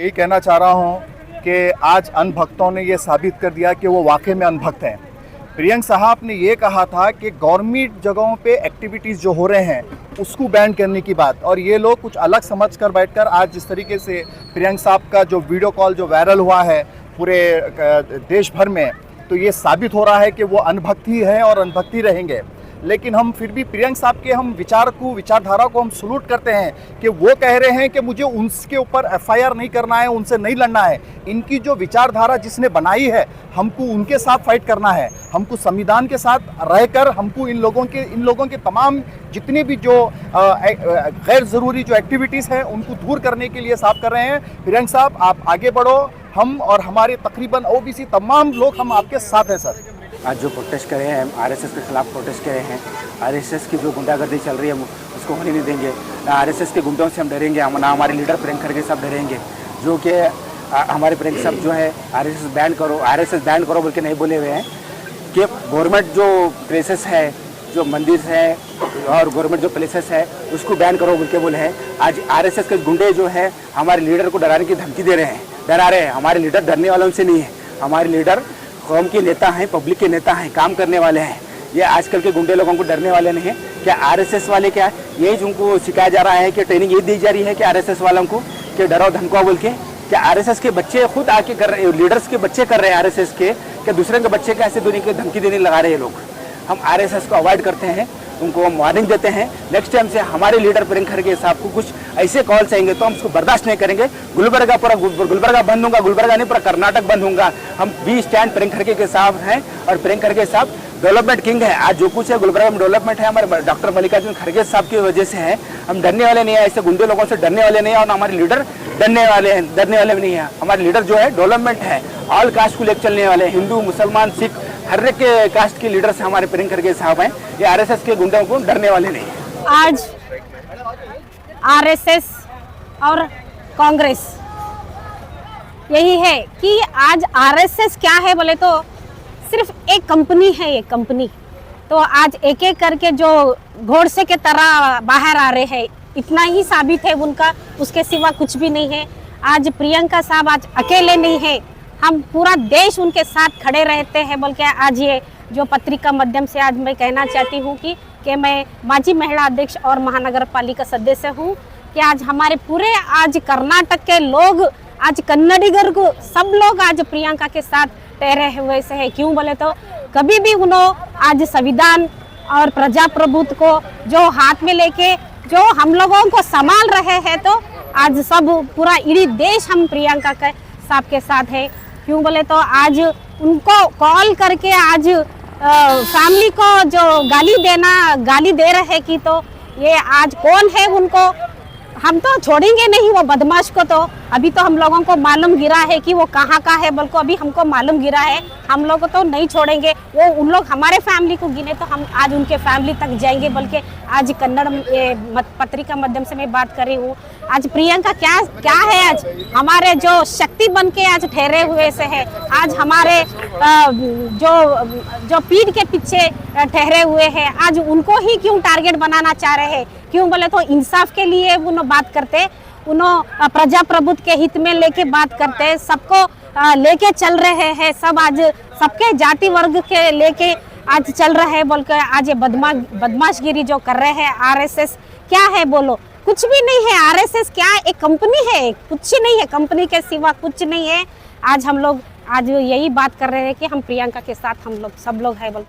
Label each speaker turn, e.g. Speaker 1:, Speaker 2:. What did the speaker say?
Speaker 1: यही कहना चाह रहा हूं कि आज अनभक्तों ने ये साबित कर दिया कि वो वाकई में अनभक्त हैं। प्रियंक साहब ने ये कहा था कि गवर्नमेंट जगहों पे एक्टिविटीज़ जो हो रहे हैं उसको बैन करने की बात, और ये लोग कुछ अलग समझकर बैठकर आज जिस तरीके से प्रियंक साहब का जो वीडियो कॉल जो वायरल हुआ है पूरे देश भर में, तो ये साबित हो रहा है कि वो अनभक्त ही है और अनभक्त ही रहेंगे। लेकिन हम फिर भी प्रियंक साहब के हम विचारधारा को हम सलूट करते हैं कि वो कह रहे हैं कि मुझे उनके ऊपर FIR नहीं करना है, उनसे नहीं लड़ना है। इनकी जो विचारधारा जिसने बनाई है हमको उनके साथ फाइट करना है, हमको संविधान के साथ रहकर हमको इन लोगों के तमाम जितनी भी जो गैर ज़रूरी जो एक्टिविटीज़ हैं उनको दूर करने के लिए साफ कर रहे हैं। प्रियंक साहब आप आगे बढ़ो, हम और हमारे तकरीबन OBC तमाम लोग हम आपके साथ हैं सर।
Speaker 2: आज जो प्रोटेस्ट करे हैं, RSS के खिलाफ प्रोटेस्ट करे हैं। RSS की जो गुंडागर्दी चल रही है उसको होने नहीं देंगे। RSS के गुंडों से हम डरेंगे, ना हमारे लीडर प्रियंक खड़गे साहब डरेंगे। जो कि हमारे प्रियंक साहब जो है RSS बैन करो बोल के नहीं बोले हुए हैं कि गवर्नमेंट जो प्लेसेस है, जो मंदिर है और गवर्नमेंट जो प्लेसेस है उसको बैन करो बोल के बोले हैं। आज RSS के गुंडे जो है हमारे लीडर को डराने की धमकी दे रहे हैं, डरा रहे हैं। हमारे लीडर डरने वालों से नहीं है, हमारे लीडर कौम के नेता हैं, पब्लिक के नेता हैं, काम करने वाले हैं। ये आजकल के गुंडे लोगों को डरने वाले नहीं हैं। क्या RSS वाले क्या यही उनको सिखाया जा रहा है कि ट्रेनिंग ये दी जा रही है कि RSS वालों को कि डरो धमकाओ बोल के? क्या RSS के बच्चे खुद आके कर रहे, लीडर्स के बच्चे कर रहे हैं RSS के, क्या दूसरे के बच्चे कैसे दुनिया की धमकी देने लगा रहे हैं लोग? हम RSS को अवॉइड करते हैं, उनको हम वार्निंग देते हैं। नेक्स्ट टाइम से हमारे लीडर प्रियंक खड़गे साहब को कुछ ऐसे कॉल्स आएंगे तो हम उसको बर्दाश्त नहीं करेंगे। गुलबर्गा बंद होगा, गुलबर्गा नहीं पूरा कर्नाटक बंद होगा। हम भी स्टैंड प्रियंक खड़गे के साथ हैं और प्रियंक खड़गे साहब डेवलपमेंट किंग है। आज जो कुछ है गुलबर्गा में डेवलपमेंट है हमारे डॉक्टर मल्लिकार्जुन खड़गे साहब की वजह से है। हम डरने वाले नहीं है, ऐसे गुंडे लोगों से डरने वाले नहीं है, और हमारे लीडर डरने वाले नहीं है। हमारे लीडर जो है डेवलपमेंट है, ऑल कास्ट को लेकर चलने वाले, हिंदू मुसलमान सिख हर एक कास्ट के लीडर से हमारे प्रियंक खड़गे साहब हैं। ये RSS के गुंडों को डरने वाले नहीं है।
Speaker 3: आज RSS और कांग्रेस यही है कि आज RSS क्या है बोले तो सिर्फ एक कंपनी है, एक कंपनी। तो आज एक एक करके जो घोड़से के तरह बाहर आ रहे हैं, इतना ही साबित है उनका, उसके सिवा कुछ भी नहीं है। आज प्रियंका साहब आज अकेले नहीं है, हम पूरा देश उनके साथ खड़े रहते हैं बोल के आज ये जो पत्रिका माध्यम से आज मैं कहना चाहती हूँ कि मैं माजी महिला अध्यक्ष और महानगर पालिका सदस्य हूँ कि आज हमारे पूरे आज कर्नाटक के लोग, आज कन्नडिगर को सब लोग आज प्रियंका के साथ ठहरे हुए से है। क्यों बोले तो कभी भी उन्होंने आज संविधान और प्रजाप्रभुत्व को जो हाथ में लेके जो हम लोगों को संभाल रहे हैं, तो आज सब पूरा इडी देश हम प्रियंका के साहब के साथ है। क्यों बोले तो आज उनको कॉल करके आज फैमिली को जो गाली दे रहे कि तो ये आज कौन है उनको हम तो छोड़ेंगे नहीं वो बदमाश को। तो अभी तो हम लोगों को मालूम गिरा है कि वो कहाँ का है, बल्कि अभी हमको मालूम गिरा है, हम लोग को तो नहीं छोड़ेंगे। वो उन लोग हमारे फैमिली को गिने तो हम आज उनके फैमिली तक जाएंगे। बल्कि आज कन्नड़ पत्रिका माध्यम से मैं बात कर रही हूँ। आज प्रियंका क्या है, आज हमारे जो शक्ति बन के आज ठहरे हुए से है। आज हमारे जो पीठ के पीछे ठहरे हुए हैं, आज उनको ही क्यों टारगेट बनाना चाह रहे हैं? क्यों बोले तो इंसाफ के लिए उन्होंने बात करते, उन्होंने प्रजाप्रभुत्व के हित में लेके बात करते, सबको लेके चल रहे हैं, सब आज सबके जाति वर्ग के लेके आज चल रहे हैं बोल के आज ये बदमाशगिरी जो कर रहे हैं। RSS क्या है बोलो? कुछ भी नहीं है। RSS क्या एक कंपनी है, कुछ नहीं है, कंपनी के सिवा कुछ नहीं है। आज हम लोग आज यही बात कर रहे हैं कि हम प्रियंका के साथ हम लोग सब लोग है बोल।